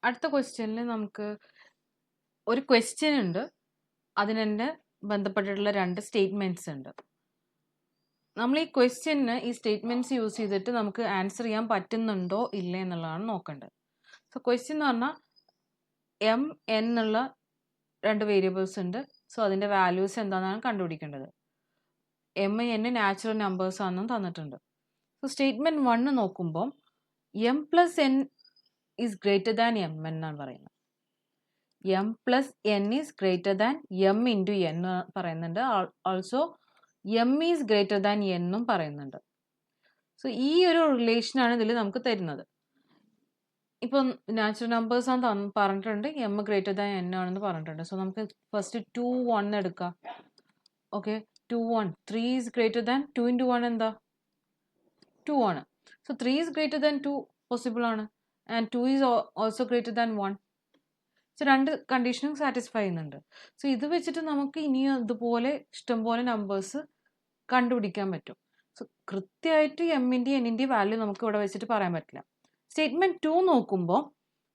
അടുത്ത ക്വസ്റ്റ്യനിൽ നമുക്ക് ഒരു ക്വസ്റ്റ്യൻ ഉണ്ട്, അതിനെ ബന്ധപ്പെട്ടിട്ടുള്ള 2 സ്റ്റേറ്റ്മെന്റ്സ് ഉണ്ട്. നമ്മൾ ഈ ക്വസ്റ്റ്യന് ഈ സ്റ്റേറ്റ്മെന്റ്സ് യൂസ് ചെയ്തിട്ട് നമുക്ക് ആൻസർ ചെയ്യാൻ പറ്റുന്നുണ്ടോ ഇല്ലേ എന്നുള്ളതാണ് നോക്കേണ്ടത്. സോ ക്വസ്റ്റ്യൻ എന്ന് പറഞ്ഞാൽ എം എൻ എന്നുള്ള 2 വേരിയബിൾസ് ഉണ്ട്. സോ അതിൻ്റെ വാല്യൂസ് എന്താണെന്നാണ് കണ്ടുപിടിക്കേണ്ടത്. എം എൻ നാച്ചുറൽ നമ്പേഴ്സ് ആണെന്നും തന്നിട്ടുണ്ട്. സോ സ്റ്റേറ്റ്മെന്റ് 1 നോക്കുമ്പോൾ M plus N is greater than M N എന്നാണ് പറയുന്നത്. M plus N is greater than M into N പറയുന്നുണ്ട്. Also M is greater than എന്നും പറയുന്നുണ്ട്. സോ ഈ ഒരു റിലേഷനാണ് ഇതിൽ നമുക്ക് തരുന്നത്. ഇപ്പം നാച്ചുറൽ നമ്പേഴ്സ് ആണ് പറഞ്ഞിട്ടുണ്ട്, എം ഗ്രേറ്റർ ദാൻ എൻ ആണെന്ന് പറഞ്ഞിട്ടുണ്ട്. സോ നമുക്ക് ഫസ്റ്റ് 2 1 എടുക്കാം. Okay, 2 1 3 is greater than 2 into 1 എന്താ 2 ആണ്. So 3 is greater than 2 possible ആണ്, and 2 is also greater than 1. So 2 കണ്ടീഷനും സാറ്റിസ്ഫൈ ചെയ്യുന്നുണ്ട്. സോ ഇത് വെച്ചിട്ട് നമുക്ക് ഇനി ഇതുപോലെ ഇഷ്ടംപോലെ നമ്പേഴ്സ് കണ്ടുപിടിക്കാൻ പറ്റും. സോ കൃത്യമായിട്ട് എമ്മിൻ്റെ എന്നിൻ്റെ വാല്യൂ നമുക്ക് ഇവിടെ വെച്ചിട്ട് പറയാൻ പറ്റില്ല. സ്റ്റേറ്റ്മെന്റ് 2 നോക്കുമ്പോൾ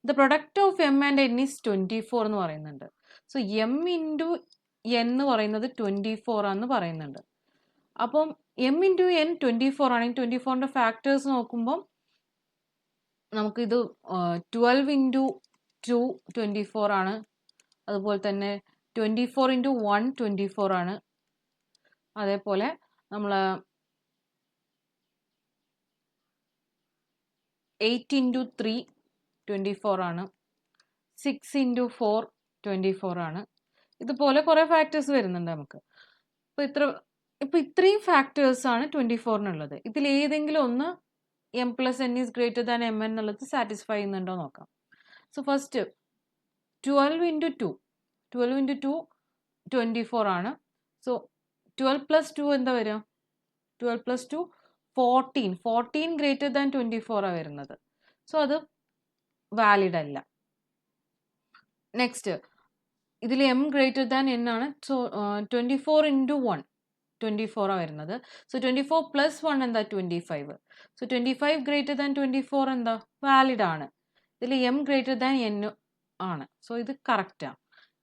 the product of M and N is 24 എന്ന് പറയുന്നുണ്ട്. സോ എം ഇൻറ്റു എൻ എന്ന് പറയുന്നത് 24 ആണെന്ന് പറയുന്നുണ്ട്. അപ്പം എം ഇൻറ്റു എൻ 24 ആണെങ്കിൽ 24ൻ്റെ ഫാക്ടേഴ്സ് നോക്കുമ്പോൾ നമുക്കിത് 12 ഇൻറ്റു 2 24 ആണ്. അതുപോലെ തന്നെ 24 ഇൻറ്റു 1 24 ആണ്. അതേപോലെ നമ്മൾ 8 ഇൻറ്റു 3 24 ആണ്. 6 ഇൻറ്റു 4 24 ആണ്. ഇതുപോലെ കുറേ ഫാക്ടേഴ്സ് വരുന്നുണ്ട് നമുക്ക്. ഇപ്പോൾ ഇത്രയും ഫാക്ടേഴ്സാണ് 24-നുള്ളത്. ഇതിൽ ഏതെങ്കിലും ഒന്ന് M plus N is greater than M N എന്നുള്ളത് സാറ്റിസ്ഫൈ ചെയ്യുന്നുണ്ടോ നോക്കാം. സോ ഫസ്റ്റ് 12 ഇൻറ്റു 2 24 ആണ്. സോ 12 പ്ലസ് 2 എന്താ വരിക? 12 പ്ലസ് 2 14 ഗ്രേറ്റർ ദാൻ 24 ആണ് വരുന്നത്. സോ അത് വാലിഡ് അല്ല. നെക്സ്റ്റ് ഇതിൽ എം ഗ്രേറ്റർ ദാൻ എൻ ആണ്. സോ 24 ഇൻറ്റു 1 24 ആണ് വരുന്നത്. സോ 24 പ്ലസ് 1 എന്താ 25. സോ 25 ഗ്രേറ്റർ ദാൻ 24 എന്താ വാലിഡ് ആണ്. ഇതിൽ എം ഗ്രേറ്റർ ദാൻ എൻ ആണ്. സോ ഇത് കറക്റ്റാണ്.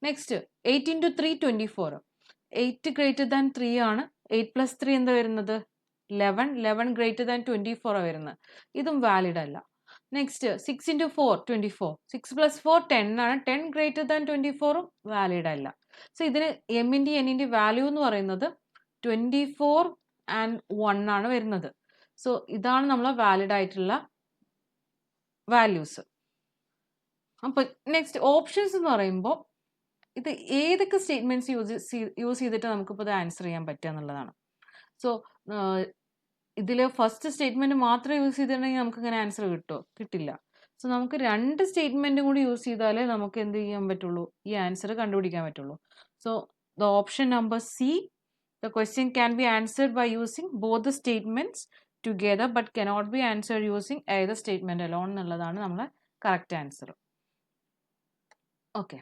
Next 8 into 3 24. 8 ഗ്രേറ്റർ ദാൻ 3 ആണ്. 8 പ്ലസ് 3 എന്താ വരുന്നത് 11 ഗ്രേറ്റർ ദാൻ 24 ആണ് വരുന്നത്. ഇതും വാലിഡ് അല്ല. Next 6 into 4 24. 6 പ്ലസ് 4 10 ആണ്. 10 ഗ്രേറ്റർ ദാൻ 24ഉം വാലിഡ് അല്ല. സോ ഇതിന് എമ്മിൻ്റെ എന്നിൻ്റെ വാല്യൂ എന്ന് പറയുന്നത് 24 ആൻഡ് 1 ആണ് വരുന്നത്. സോ ഇതാണ് നമ്മളെ വാലിഡ് ആയിട്ടുള്ള വാല്യൂസ്. അപ്പോൾ നെക്സ്റ്റ് ഓപ്ഷൻസ് എന്ന് പറയുമ്പോൾ ഇത് ഏതൊക്കെ സ്റ്റേറ്റ്മെന്റ്സ് യൂസ് ചെയ്തിട്ട് നമുക്കിപ്പോൾ ഇത് ആൻസർ ചെയ്യാൻ പറ്റുക എന്നുള്ളതാണ്. സോ ഇതിൽ ഫസ്റ്റ് സ്റ്റേറ്റ്മെന്റ് മാത്രം യൂസ് ചെയ്തിട്ടുണ്ടെങ്കിൽ നമുക്ക് ഇങ്ങനെ ആൻസർ കിട്ടില്ല. സോ നമുക്ക് 2 സ്റ്റേറ്റ്മെന്റും കൂടി യൂസ് ചെയ്താലേ നമുക്ക് എന്ത് ചെയ്യാൻ പറ്റുള്ളൂ, ഈ ആൻസർ കണ്ടുപിടിക്കാൻ പറ്റുള്ളൂ. So the option number C, the question can be answered by using both the statements together but cannot be answered using either statement alone എന്നുള്ളതാണ് നമ്മളെ കറക്റ്റ് ആൻസർ. ഓക്കെ.